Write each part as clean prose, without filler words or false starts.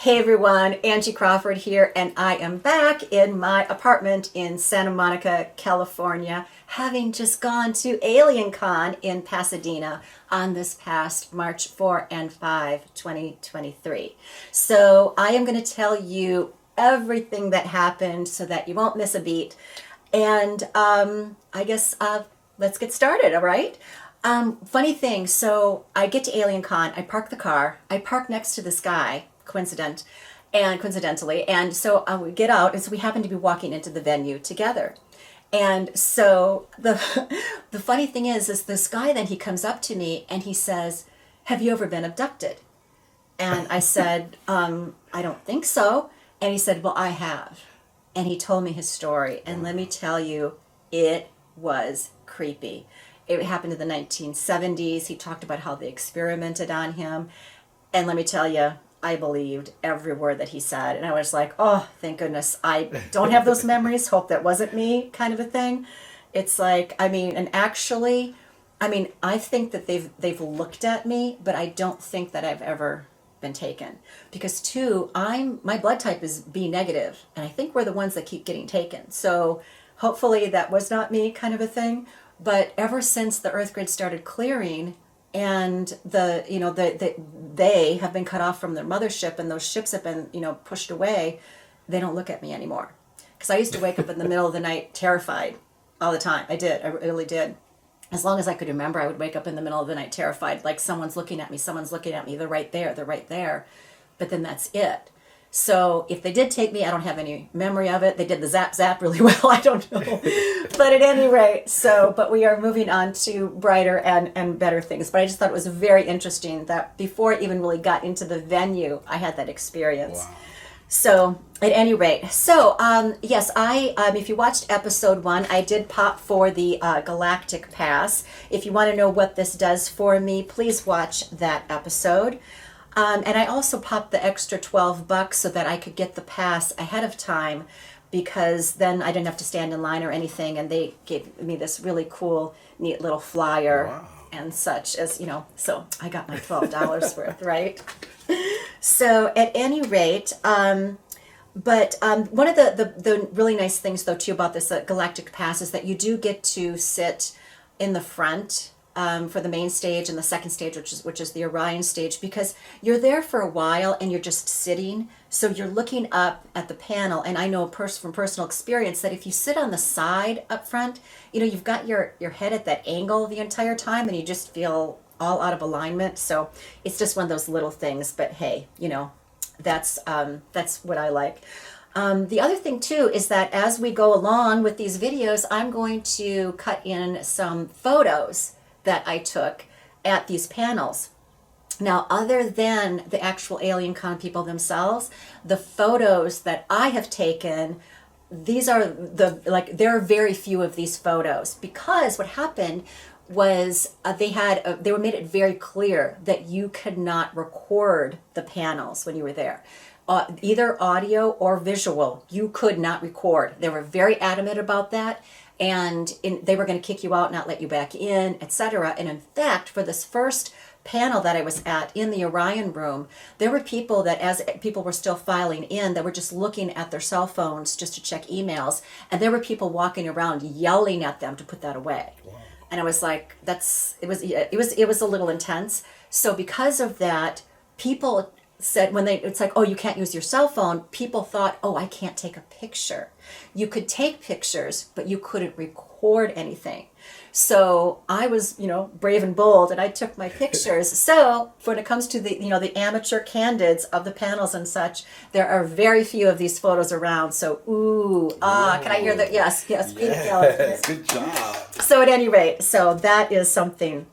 Hey everyone, Angie Crawford here, and I am back in my apartment in Santa Monica, California, having just gone to AlienCon in Pasadena on this past March 4 and 5, 2023. So I am going to tell you everything that happened so that you won't miss a beat. And I guess let's get started, all right? Funny thing, so I get to AlienCon, I park the car, I park next to this guy, coincidentally, and so we get out, and so we happen to be walking into the venue together. And so the funny thing is this guy, then he comes up to me and he says, "Have you ever been abducted?" And I said, "I don't think so." And he said, "Well, I have." And he told me his story, and let me tell you, it was creepy. It happened in the 1970s. He talked about how they experimented on him, and let me tell you, I believed every word that he said. And I was like, oh, thank goodness I don't have those memories. Hope that wasn't me, kind of a thing. It's like, I think that they've looked at me, but I don't think that I've ever been taken. Because my blood type is B negative, and I think we're the ones that keep getting taken. So hopefully that was not me, kind of a thing. But ever since the Earth grid started clearing, and they have been cut off from their mothership, and those ships have been pushed away, they don't look at me anymore. Because I used to wake up in the middle of the night terrified all the time. I really did. As long as I could remember, I would wake up in the middle of the night terrified, like someone's looking at me, they're right there. But then that's it. So if they did take me, I don't have any memory of it. They did the zap really well. I don't know. But at any rate, but we are moving on to brighter and better things. But I just thought it was very interesting that before I even really got into the venue, I had that experience. Wow. So at any rate, yes, if you watched episode 1, I did pop for the Galactic Pass. If you want to know what this does for me, please watch that episode. And I also popped the extra $12 so that I could get the pass ahead of time, because then I didn't have to stand in line or anything, and they gave me this really cool, neat little flyer. Wow. And such as, so I got my $12 worth, right? So at any rate, one of the really nice things, though, too, about this Galactic Pass is that you do get to sit in the front for the main stage and the second stage, which is the Orion stage, because you're there for a while and you're just sitting, so you're looking up at the panel. And I know from personal experience that if you sit on the side up front, you've got your head at that angle the entire time, and you just feel all out of alignment. So it's just one of those little things. But hey, that's what I like. The other thing too is that as we go along with these videos, I'm going to cut in some photos that I took at these panels. Now, other than the actual AlienCon people themselves, the photos that I have taken, there are very few of these photos, because what happened was they made it very clear that you could not record the panels when you were there. Either audio or visual, you could not record. They were very adamant about that. And they were going to kick you out, not let you back in, etc. And in fact, for this first panel that I was at in the Orion room, there were people that, as people were still filing in, that were just looking at their cell phones just to check emails, and there were people walking around yelling at them to put that away. Wow. And I was like, it was a little intense. So because of that, people said it's like, oh, you can't use your cell phone. People thought, oh, I can't take a picture. You could take pictures, but you couldn't record anything. So I was, brave and bold, and I took my pictures. So when it comes to the amateur candidates of the panels and such, there are very few of these photos around. So, can I hear that? Yes, good job. So at any rate, so that is something.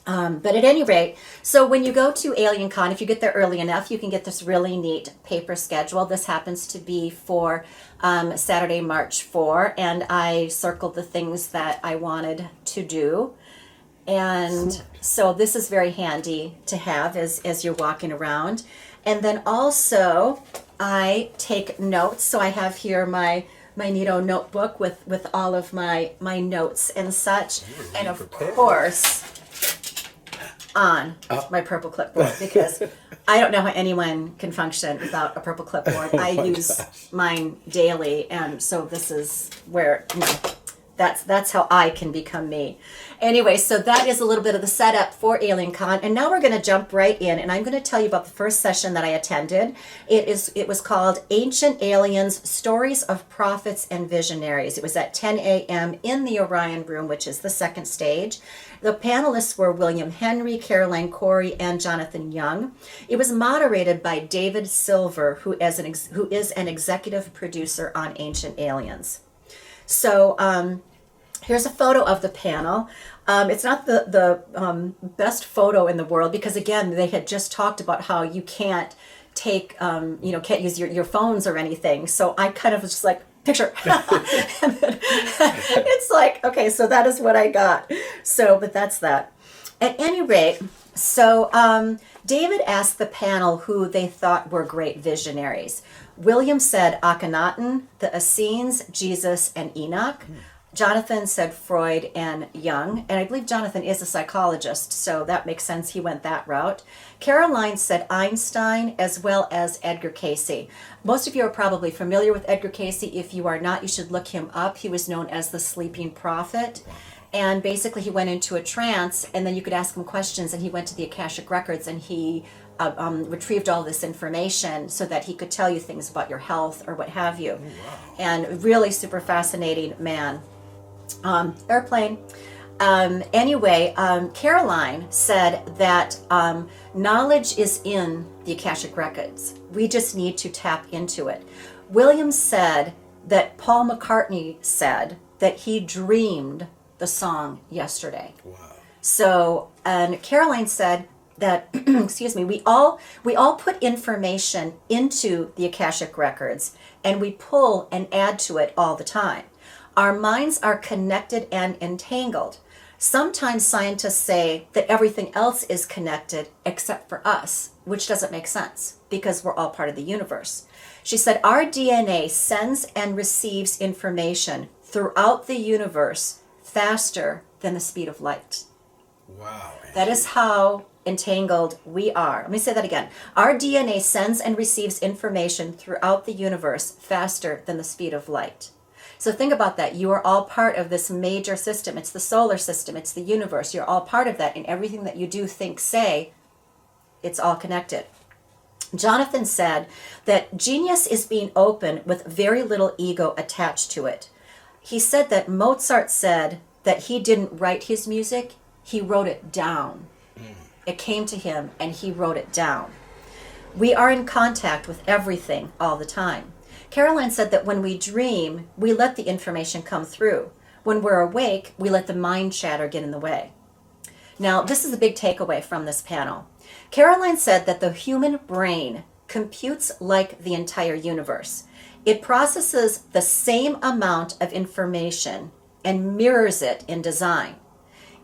But at any rate, so when you go to AlienCon, if you get there early enough, you can get this really neat paper schedule. This happens to be for Saturday, March 4, and I circled the things that I wanted to do. And so this is very handy to have as you're walking around. And then also I take notes. So I have here my neato notebook with all of my notes and such. And of course, on my purple clipboard, because I don't know how anyone can function without a purple clipboard. Oh I my use gosh. mine daily, and so this is where, that's how I can become me. Anyway, so that is a little bit of the setup for AlienCon, and now we're going to jump right in, and I'm going to tell you about the first session that I attended. It was called Ancient Aliens: Stories of Prophets and Visionaries. It was at 10 a.m. in the Orion Room, which is the second stage. The panelists were William Henry, Caroline Corey, and Jonathan Young. It was moderated by David Silver, who is an executive producer on Ancient Aliens. So here's a photo of the panel. It's not the best photo in the world because, again, they had just talked about how you can't can't use your phones or anything. So I kind of was just like, picture. And then it's like, okay, so that is what I got. So, but that's that. At any rate, so David asked the panel who they thought were great visionaries. William said Akhenaten, the Essenes, Jesus, and Enoch. Jonathan said Freud and Jung, and I believe Jonathan is a psychologist, so that makes sense. He went that route. Caroline said Einstein, as well as Edgar Cayce. Most of you are probably familiar with Edgar Cayce. If you are not, you should look him up. He was known as the Sleeping Prophet. And basically he went into a trance, and then you could ask him questions, and he went to the Akashic Records, and he retrieved all this information so that he could tell you things about your health or what have you. Oh, wow. And really super fascinating man. Airplane. Anyway, Caroline said that knowledge is in the Akashic Records. We just need to tap into it. William said that Paul McCartney said that he dreamed the song yesterday. Wow. So, and Caroline said that, excuse me, we all put information into the Akashic Records, and we pull and add to it all the time. Our minds are connected and entangled. Sometimes scientists say that everything else is connected except for us, which doesn't make sense because we're all part of the universe. She said our DNA sends and receives information throughout the universe faster than the speed of light. Wow. That is how entangled we are. Let me say that again. Our DNA sends and receives information throughout the universe faster than the speed of light. So think about that. You are all part of this major system. It's the solar system. It's the universe. You're all part of that. And everything that you do, think, say, it's all connected. Jonathan said that genius is being open with very little ego attached to it. He said that Mozart said that he didn't write his music. He wrote it down. It came to him and he wrote it down. We are in contact with everything all the time. Caroline said that when we dream, we let the information come through. When we're awake, we let the mind chatter get in the way. Now, this is a big takeaway from this panel. Caroline said that the human brain computes like the entire universe. It processes the same amount of information and mirrors it in design.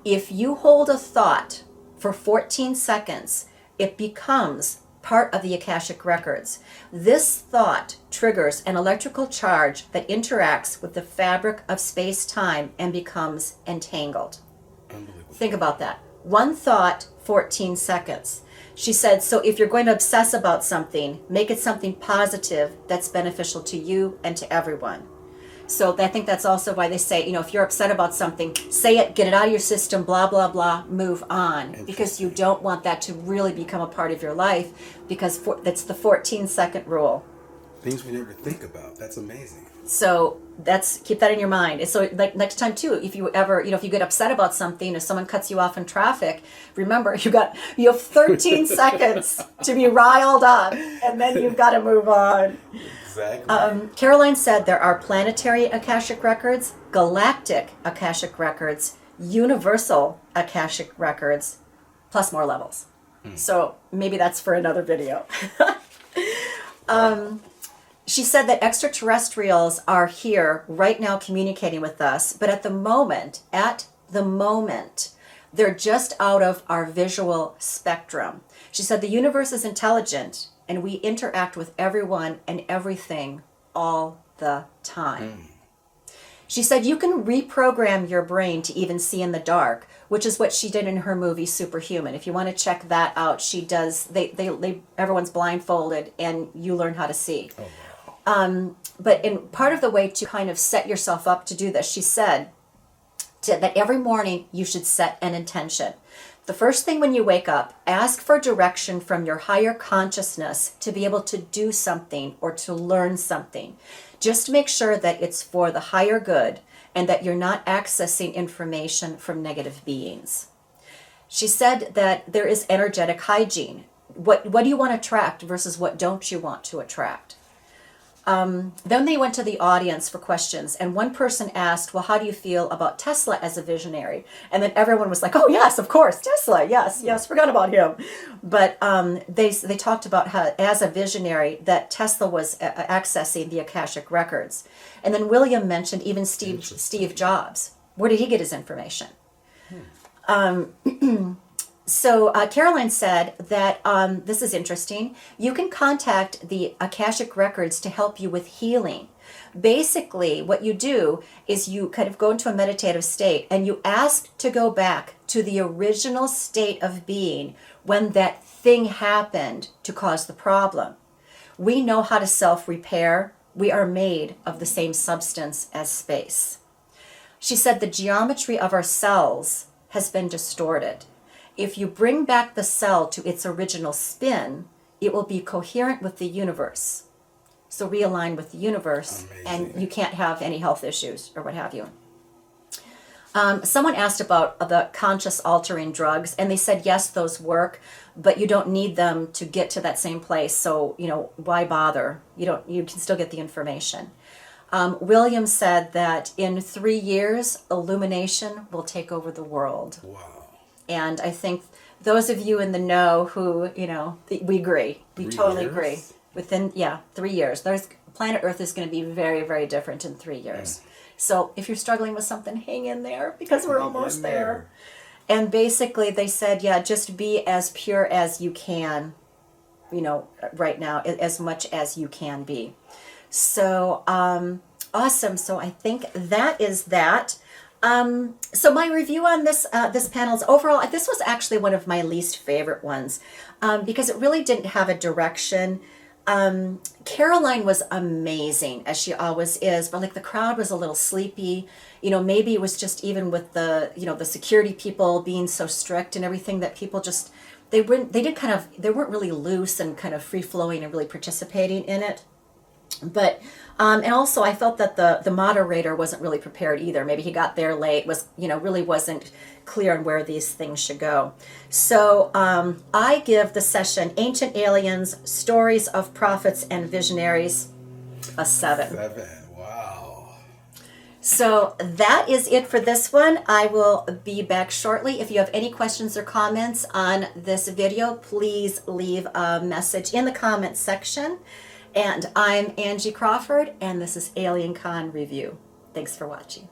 If you hold a thought for 14 seconds, it becomes part of the Akashic Records. This thought triggers an electrical charge that interacts with the fabric of space-time and becomes entangled. Think about that. One thought, 14 seconds. She said, so if you're going to obsess about something, make it something positive that's beneficial to you and to everyone. So I think that's also why they say, if you're upset about something, say it, get it out of your system, blah, blah, blah, move on. Because you don't want that to really become a part of your life, because that's the 14-second rule. Things we never think about. That's amazing. So keep that in your mind. So like next time too, if you ever, if you get upset about something, if someone cuts you off in traffic, remember you have 13 seconds to be riled up, and then you've got to move on. Exactly. Caroline said there are planetary Akashic Records, galactic Akashic Records, universal Akashic Records, plus more levels. So maybe that's for another video. She said that extraterrestrials are here right now communicating with us, but at the moment, they're just out of our visual spectrum. She said the universe is intelligent, and we interact with everyone and everything all the time. She said you can reprogram your brain to even see in the dark. which is what she did in her movie Superhuman. If you want to check that out, she does. They everyone's blindfolded, and you learn how to see. Oh, wow. But in part of the way to kind of set yourself up to do this, she said that every morning you should set an intention. The first thing when you wake up, ask for direction from your higher consciousness to be able to do something or to learn something. Just make sure that it's for the higher good and that you're not accessing information from negative beings. She said that there is energetic hygiene. What do you want to attract versus what don't you want to attract? Then they went to the audience for questions, and one person asked, well, how do you feel about Tesla as a visionary? And then everyone was like, oh, yes, of course, Tesla, yes, forgot about him. But they talked about how, as a visionary, that Tesla was accessing the Akashic records. And then William mentioned even Steve Jobs. Where did he get his information? So Caroline said that, this is interesting, you can contact the Akashic Records to help you with healing. Basically, what you do is you kind of go into a meditative state and you ask to go back to the original state of being when that thing happened to cause the problem. We know how to self-repair. We are made of the same substance as space. She said the geometry of our cells has been distorted. If you bring back the cell to its original spin, it will be coherent with the universe. So realign with the universe. Amazing. And you can't have any health issues or what have you. Someone asked about the conscious altering drugs, and they said, yes, those work, but you don't need them to get to that same place. So, why bother? You can still get the information. William said that in 3 years, illumination will take over the world. Wow. And I think those of you in the know who, we agree. We totally agree. Within, 3 years. Planet Earth is going to be very, very different in 3 years. So if you're struggling with something, hang in there because we're almost there. And basically they said, just be as pure as you can, right now, as much as you can be. So, awesome. So I think that is that. So my review on this panel is overall, this was actually one of my least favorite ones, because it really didn't have a direction. Caroline was amazing, as she always is, but the crowd was a little sleepy. Maybe it was just even with the, the security people being so strict and everything that people just, they weren't really loose and kind of free flowing and really participating in it. But and also I felt that the moderator wasn't really prepared either. Maybe he got there late, really wasn't clear on where these things should go. So I give the session Ancient Aliens, Stories of Prophets and Visionaries a 7. 7. Wow. So that is it for this one. I will be back shortly. If you have any questions or comments on this video, please leave a message in the comments section. And I'm Angie Crawford, and this is AlienCon Review. Thanks for watching.